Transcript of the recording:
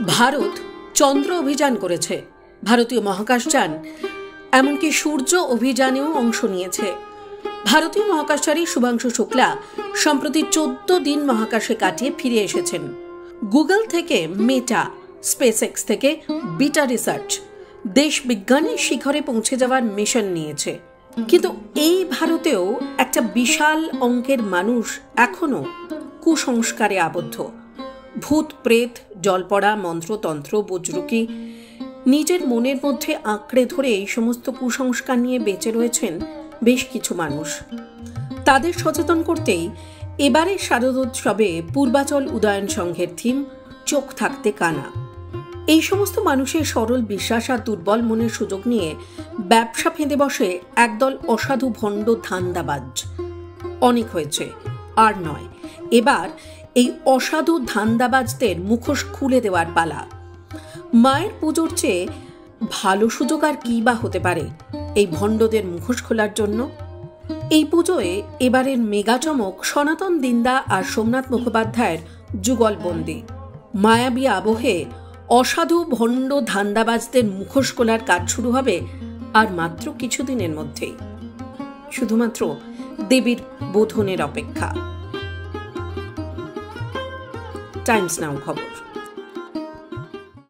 ভারত চন্দ্র অভিযান করেছে, ভারতীয় মহাকাশযান এমনকি সূর্য অভিযানেও অংশ নিয়েছে। ভারতীয় মহাকাশচারী শুভাংশু শুক্লা সম্প্রতি 14 দিন মহাকাশে কাটিয়ে ফিরে এসেছেন। গুগল থেকে মেটা, স্পেসএক্স থেকে বিটা রিসার্চ দেশ বিজ্ঞানের শিখরে পৌঁছে যাওয়ার মিশন নিয়েছে। কিন্তু এই ভারতেও একটা বিশাল অঙ্কের মানুষ এখনো কুসংস্কারে আবদ্ধ। ভূত প্রেত, জলপড়া, মন্ত্রতন্ত্র, বুজরুকি নিজের মনের মধ্যে আঁকড়ে ধরে এই সমস্ত কুসংস্কার নিয়ে বেঁচে রয়েছেন বেশ কিছু মানুষ। তাদের সচেতন করতেই এবারে শারদোৎসবে পূর্বাচল উদয়ন সংঘের থিম চোখ থাকতে কানা। এই সমস্ত মানুষের সরল বিশ্বাস আর দুর্বল মনের সুযোগ নিয়ে ব্যবসা ফেঁদে বসে একদল অসাধু ভণ্ড ধান্দাবাজ। অনেক হয়েছে, আর নয়। এবার এই অসাধু ধান্দাবাজদের মুখোশ খুলে দেওয়ার পালা। মায়ের পুজোর চেয়ে ভালো সুযোগ আর কি বা হতে পারে এই ভণ্ডদের মুখোশ খোলার জন্য? এই পুজোয় এবারের মেগা চমক সনাতন দিন্দা আর সোমনাথ মুখোপাধ্যায়ের যুগলবন্দি। মায়াবী আবহে অসাধু ভণ্ড ধান্দাবাজদের মুখোশ খোলার কাজ শুরু হবে আর মাত্র কিছুদিনের মধ্যেই। শুধুমাত্র দেবীর বোধনের অপেক্ষা। টাইমস নাও খবর।